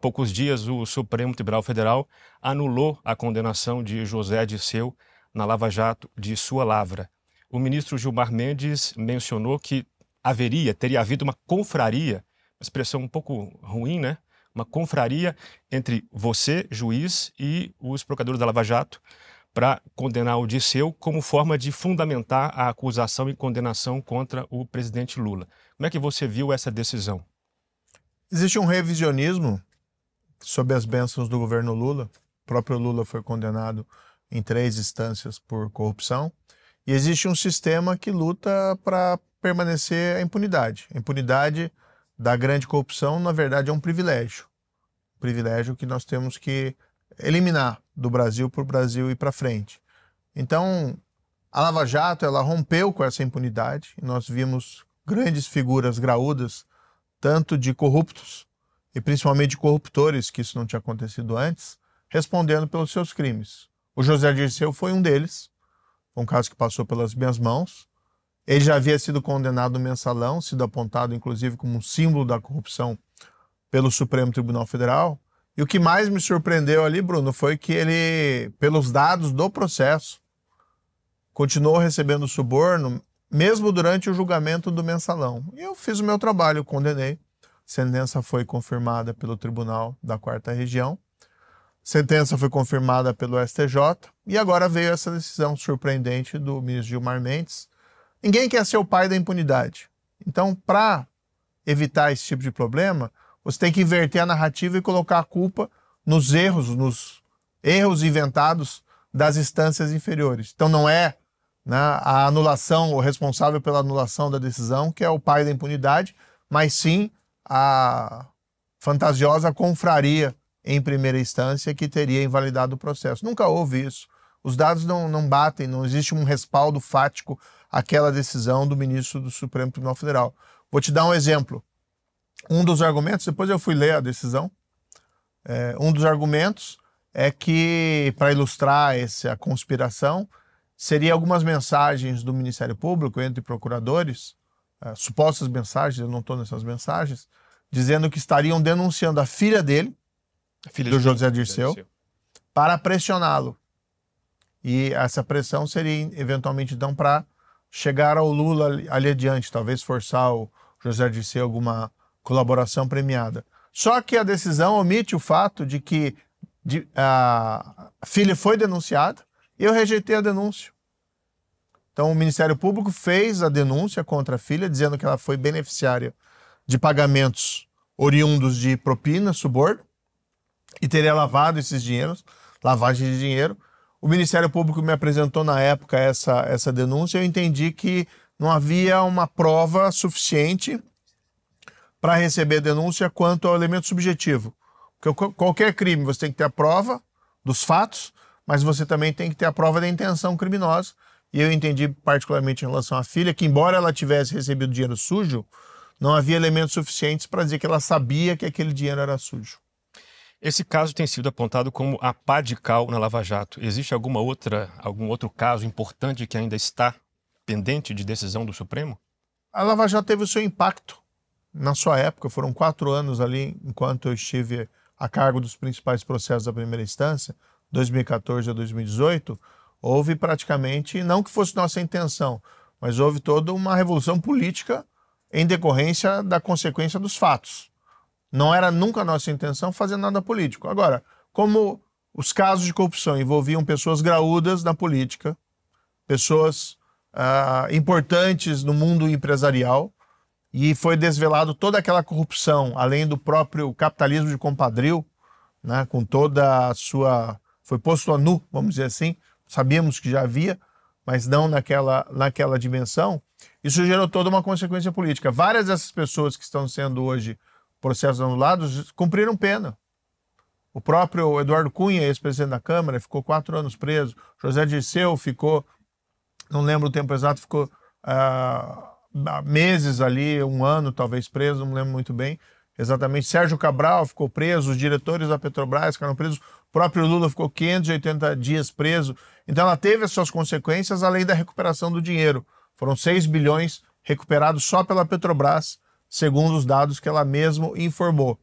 poucos dias, o Supremo Tribunal Federal anulou a condenação de José Dirceu na Lava Jato de sua lavra. O ministro Gilmar Mendes mencionou que teria havido uma confraria, uma expressão um pouco ruim, né? Uma confraria entre você, juiz, e os procuradores da Lava Jato para condenar o Dirceu como forma de fundamentar a acusação e condenação contra o presidente Lula. Como é que você viu essa decisão? Existe um revisionismo sob as bênçãos do governo Lula. O próprio Lula foi condenado em 3 instâncias por corrupção. E existe um sistema que luta para permanecer a impunidade. A impunidade da grande corrupção, na verdade, é um privilégio. Um privilégio que nós temos que eliminar do Brasil para o Brasil ir para frente. Então, a Lava Jato, ela rompeu com essa impunidade. E nós vimos grandes figuras graúdas, tanto de corruptos e principalmente de corruptores, que isso não tinha acontecido antes, respondendo pelos seus crimes. O José Dirceu foi um deles, um caso que passou pelas minhas mãos. Ele já havia sido condenado no Mensalão, sido apontado inclusive como um símbolo da corrupção pelo Supremo Tribunal Federal. E o que mais me surpreendeu ali, Bruno, foi que ele, pelos dados do processo, continuou recebendo suborno mesmo durante o julgamento do Mensalão. E eu fiz o meu trabalho, condenei. A sentença foi confirmada pelo Tribunal da 4ª Região. Sentença foi confirmada pelo STJ. E agora veio essa decisão surpreendente do ministro Gilmar Mendes. Ninguém quer ser o pai da impunidade. Então, para evitar esse tipo de problema, você tem que inverter a narrativa e colocar a culpa nos erros inventados das instâncias inferiores. Então não é, né, a anulação, o responsável pela anulação da decisão, que é o pai da impunidade, mas sim a fantasiosa confraria em primeira instância que teria invalidado o processo. Nunca houve isso. Os dados não batem, não existe um respaldo fático àquela decisão do ministro do Supremo Tribunal Federal. Vou te dar um exemplo. Um dos argumentos, depois eu fui ler a decisão, um dos argumentos é que, para ilustrar essa conspiração, seria algumas mensagens do Ministério Público entre procuradores, supostas mensagens, eu não estou nessas mensagens, dizendo que estariam denunciando a filha dele, do José Dirceu, para pressioná-lo. E essa pressão seria, eventualmente, então, para chegar ao Lula ali adiante, talvez forçar o José Dirceu alguma colaboração premiada. Só que a decisão omite o fato de que a filha foi denunciada e eu rejeitei a denúncia. Então o Ministério Público fez a denúncia contra a filha, dizendo que ela foi beneficiária de pagamentos oriundos de propina, suborno, e teria lavado esses dinheiros, lavagem de dinheiro. O Ministério Público me apresentou na época essa denúncia e eu entendi que não havia uma prova suficiente para receber a denúncia quanto ao elemento subjetivo. Porque qualquer crime você tem que ter a prova dos fatos, mas você também tem que ter a prova da intenção criminosa. E eu entendi particularmente em relação à filha que, embora ela tivesse recebido dinheiro sujo, não havia elementos suficientes para dizer que ela sabia que aquele dinheiro era sujo. Esse caso tem sido apontado como a pá de cal na Lava Jato. Existe algum outro caso importante que ainda está pendente de decisão do Supremo? A Lava Jato teve o seu impacto na sua época. Foram 4 anos ali, enquanto eu estive a cargo dos principais processos da primeira instância, 2014 a 2018, houve praticamente, não que fosse nossa intenção, mas houve toda uma revolução política em decorrência da consequência dos fatos. Não era nunca a nossa intenção fazer nada político. Agora, como os casos de corrupção envolviam pessoas graúdas na política, pessoas importantes no mundo empresarial, e foi desvelado toda aquela corrupção, além do próprio capitalismo de compadrio, né, com toda a sua... Foi posto a nu, vamos dizer assim, sabíamos que já havia, mas não naquela dimensão. Isso gerou toda uma consequência política. Várias dessas pessoas que estão sendo hoje processos anulados cumpriram pena. O próprio Eduardo Cunha, ex-presidente da Câmara, ficou 4 anos preso. José Dirceu ficou, não lembro o tempo exato, ficou meses ali, 1 ano talvez preso, não lembro muito bem exatamente. Sérgio Cabral ficou preso, os diretores da Petrobras ficaram presos, o próprio Lula ficou 580 dias preso. Então ela teve as suas consequências, além da recuperação do dinheiro. Foram 6 bilhões recuperados só pela Petrobras, segundo os dados que ela mesma informou.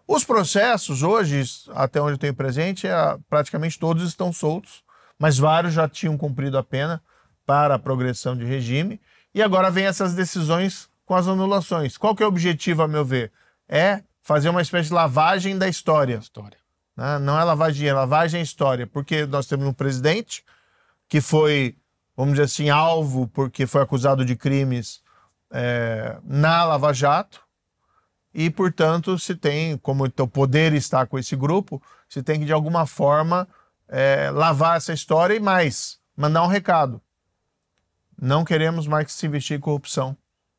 Os processos hoje, até onde eu tenho presente, praticamente todos estão soltos, mas vários já tinham cumprido a pena para a progressão de regime, e agora vem essas decisões com as anulações. Qual que é o objetivo, a meu ver? É fazer uma espécie de lavagem da história. Né? Não é lavagem, é lavagem da história, porque nós temos um presidente que foi, vamos dizer assim, alvo porque foi acusado de crimes na Lava Jato, e, portanto, se tem, como o poder está com esse grupo, se tem que, de alguma forma, lavar essa história e mais, mandar um recado. Não queremos mais que se investir em corrupção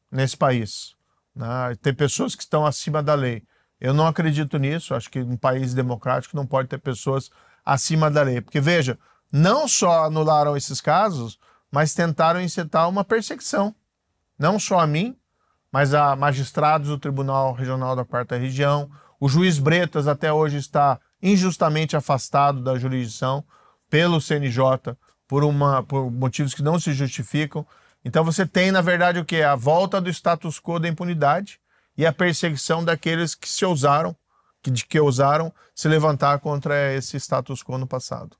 nesse país. Né? Tem pessoas que estão acima da lei. Eu não acredito nisso, acho que um país democrático não pode ter pessoas acima da lei. Porque, veja, não só anularam esses casos, mas tentaram incitar uma perseguição. Não só a mim, mas a magistrados do Tribunal Regional da 4ª Região. O juiz Bretas até hoje está injustamente afastado da jurisdição pelo CNJ por motivos que não se justificam. Então você tem, na verdade, o quê? A volta do status quo da impunidade e a perseguição daqueles que ousaram se levantar contra esse status quo no passado.